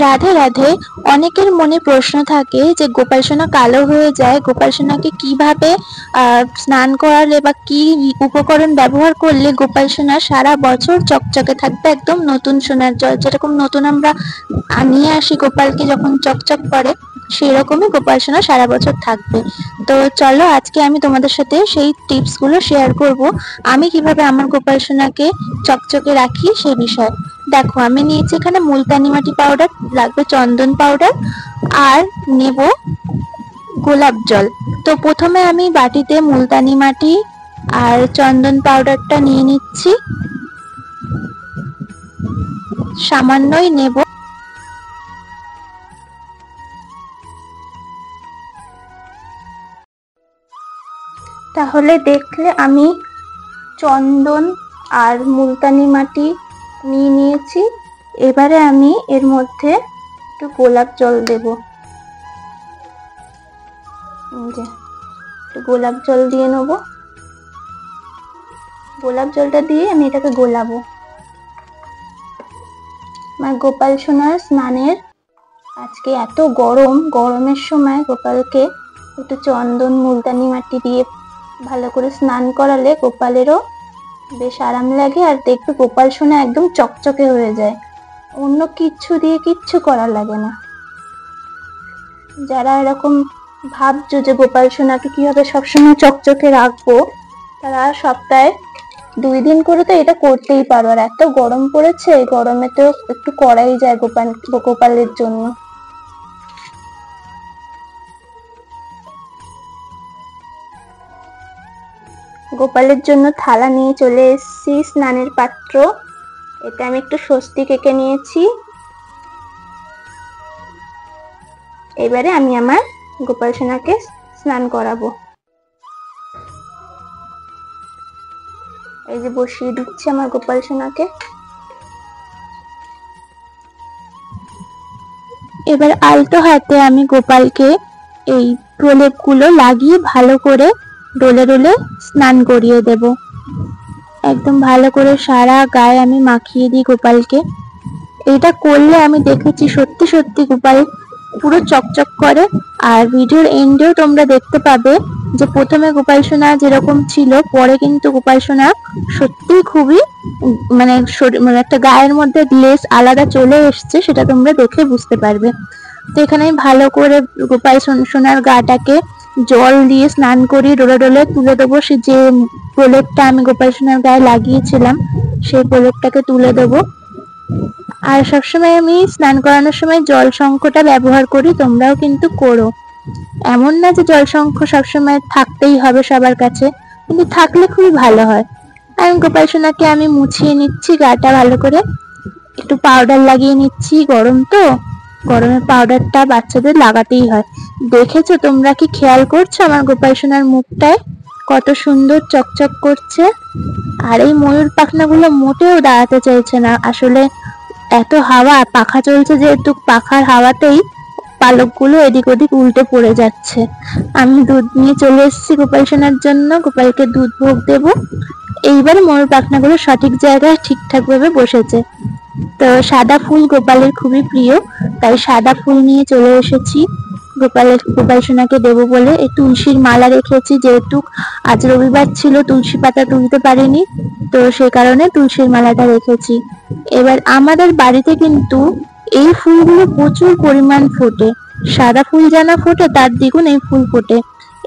রাধে রাধে। অনেকের মনে প্রশ্ন থাকে যে গোপাল সোনা কালো হয়ে যায়, গোপাল সোনাকে কিভাবে স্নান করালে বা কি উপকরণ ব্যবহার করলে গোপাল সোনা সারা বছর চকচকে থাকবে, একদম নতুন সোনার জল যেরকম নতুন আমরা নিয়ে আসি গোপালকে যখন চকচক করে, সেই রকমই গোপাল সোনা সারা বছর থাকবে। তো চলো আজকে আমি তোমাদের সাথে সেই টিপস গুলো শেয়ার করব, আমি কিভাবে আমার গোপাল সোনাকে চকচকে রাখি সেই বিষয়ে। দেখো আমি নিয়েছি এখানে মুলতানি মাটি পাউডার, লাগবে চন্দন পাউডার, আর নেব গোলাপ জল। তো প্রথমে আমি বাটিতে মুলতানি মাটি আর চন্দন পাউডারটা নিয়ে নিচ্ছি, সামান্যই নেব। তাহলে দেখলে আমি চন্দন আর মুলতানি মাটি নিয়ে নিয়েছি। এবারে আমি এর মধ্যে একটু গোলাপ জল দেব, একটু গোলাপ জল দিয়ে নেব। গোলাপ জলটা দিয়ে আমি এটাকে গোলাবো। আমার গোপাল সোনার স্নানের আজকে এত গরম, গরমের সময় গোপালকে একটু চন্দন মুলতানি মাটি দিয়ে ভালো করে স্নান করালে গোপালেরও বেশ আরাম লাগে, আর দেখবে গোপাল সোনা একদম চকচকে হয়ে যায়, অন্য কিচ্ছু দিয়ে কিচ্ছু করা লাগে না। যারা এরকম ভাবছো যে গোপাল সোনাকে কিভাবে সবসময় চকচকে রাখবো, তারা সপ্তাহে 2 দিন করে তো এটা করতেই পারো। আর এত গরম পড়েছে, গরমে তো একটু করাই যায় গোপালের জন্য। গোপালের জন্য থালা নিয়ে চলে এসেছি, স্নানের পাত্র। এটা আমি একটু স্বস্তি কেকে নিয়েছি। এবারে আমি আমার গোপাল সোনাকে স্নান করাবো। এই যে বসিয়ে দিচ্ছি আমার গোপাল সোনাকে। এবার আলতো হাতে আমি গোপালকে এই প্রলেপগুলো লাগিয়ে ভালো করে ডলে ডলে স্নান করিয়ে দেব। একদম ভালো করে সারা গায়ে আমি মাখিয়ে দিই গোপালকে। এটা করলে আমি দেখেছি সত্যি সত্যি গোপাল পুরো চকচক করে। আর ভিডিওর এন্ডেও তোমরা দেখতে পাবে যে প্রথমে গোপাল সোনা যেরকম ছিল, পরে কিন্তু গোপাল সোনা সত্যি খুবই মানে একটা গায়ের মধ্যে লেস আলাদা চলে এসছে, সেটা তোমরা দেখে বুঝতে পারবে। তো এখানে আমি ভালো করে গোপাল সোনার গাটাকে জল দিয়ে স্নান করিয়ে ডলে ডলে তুলে দেবো। সে যে প্রলেপটা আমি গোপাল সোনার গায়ে লাগিয়েছিলাম, সেই প্রলেপটাকে তুলে দেবো। আর সবসময় আমি স্নান করানোর সময় জল শঙ্খটা ব্যবহার করি, তোমরাও কিন্তু করো। এমন না যে জল শঙ্খ সবসময় থাকতেই হবে সবার কাছে, কিন্তু থাকলে খুবই ভালো হয়। আমি গোপাল সোনাকে আমি মুছিয়ে নিচ্ছি গাটা ভালো করে, একটু পাউডার লাগিয়ে নিচ্ছি। গরম তো, গরমে পাউডারটা বাচ্চাদের লাগাতেই হয়। দেখেছো তোমরা কি খেয়াল করছো আমার গোপাল সোনার মুখটায় কত সুন্দর চকচক করছে? আর এই ময়ূর পাখনাগুলো মোটেও দাঁড়াতে চাইছে না। আসলে এত হাওয়া, পাখা চলছে যেহেতু, পাখার হাওয়াতেই পালকগুলো এদিক ওদিক উল্টে পড়ে যাচ্ছে। আমি দুধ নিয়ে চলে এসেছি গোপাল সোনার জন্য, গোপালকে দুধ ভোগ দেব। এইবার ময়ূর পাখনাগুলো সঠিক জায়গায় ঠিকঠাক ভাবে বসেছে। তো সাদা ফুল গোপালের খুবই প্রিয়, তাই সাদা ফুল নিয়ে চলে এসেছি গোপাল সোনাকে দেবো বলে। এই তুলসীর মালা রেখেছি, যেহেতু আজ রবিবার ছিল, তুলসী পাতা তুলতে পারিনি, তো সেই কারণে তুলসীর মালাটা রেখেছি। এবার আমাদের বাড়িতে কিন্তু এই ফুলগুলো প্রচুর পরিমাণ ফোটে, সাদা ফুল জানা ফোটে তার দ্বিগুণ এই ফুল ফোটে।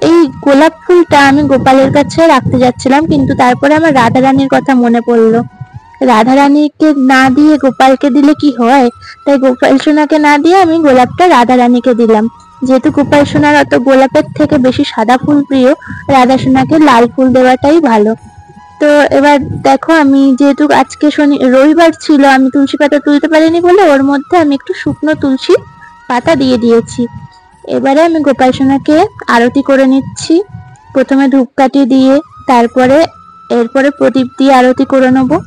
এই গোলাপ ফুলটা আমি গোপালের কাছে রাখতে যাচ্ছিলাম, কিন্তু তারপরে আমার রাধা রানীর কথা মনে পড়লো। রাধা রানীকে না দিয়ে গোপালকে দিলে কি হয়, তাই গোপাল সোনাকে না দিয়ে আমি গোলাপটা রাধা রানীকে দিলাম। যেহেতু গোপাল সোনার অত গোলাপের থেকে বেশি সাদা ফুল প্রিয়, রাধা সোনাকে লাল ফুল দেওয়াটাই ভালো। তো এবার দেখো, আমি যেহেতু আজকে রবিবার ছিল, আমি তুলসী পাতা তুলতে পারিনি বলে ওর মধ্যে আমি একটু শুকনো তুলসী পাতা দিয়ে দিয়েছি। এবারে আমি গোপাল সোনাকে আরতি করে নিচ্ছি, প্রথমে ধূপকাঠি দিয়ে, এরপরে প্রদীপ দিয়ে আরতি করে নেবো।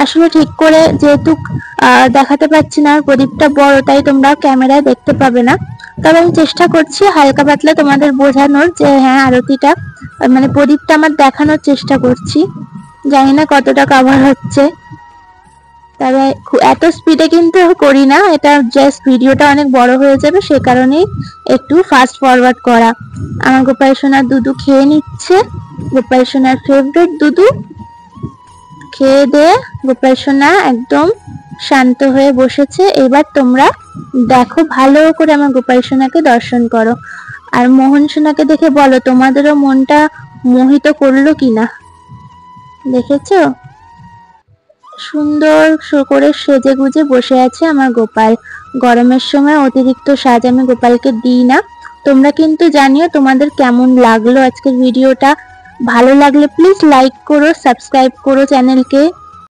আসলে ঠিক করে যেহেতু দেখাতে পাচ্ছি না, প্রদীপটা বড়, তাই তোমরা ক্যামেরায় দেখতে পাবে না। তবে আমি চেষ্টা করছি হালকা পাতলা তোমাদের বোঝানোর, যে হ্যাঁ আরতিটা মানে প্রদীপটা আমার দেখানোর চেষ্টা করছি। জানি না কতটা কভার হচ্ছে, তবে এত স্পিডে কিন্তু করি না, এটা জাস্ট ভিডিওটা অনেক বড় হয়ে যাবে সে কারণেই একটু ফাস্ট ফরওয়ার্ড করা। আমার গোপাল সোনার দুধু খেয়ে নিচ্ছে, গোপাল সোনার ফেভারিট দুধু। খেয়ে দিয়ে গোপাল সোনা একদম শান্ত হয়ে বসেছে। এবার তোমরা দেখো, ভালো করে আমার গোপাল সোনাকে দর্শন করো, আর মোহন সোনাকে দেখে বলো তোমাদেরও মনটা মোহিত করলো কিনা। দেখেছো সুন্দর করে সেজে গুজে বসে আছে আমার গোপাল। গরমের সময় অতিরিক্ত সাজ আমি গোপালকে দিই না। তোমরা কিন্তু জানিও তোমাদের কেমন লাগলো আজকের ভিডিওটা। ভালো লাগলে প্লিজ লাইক করো, সাবস্ক্রাইব করো চ্যানেলকে।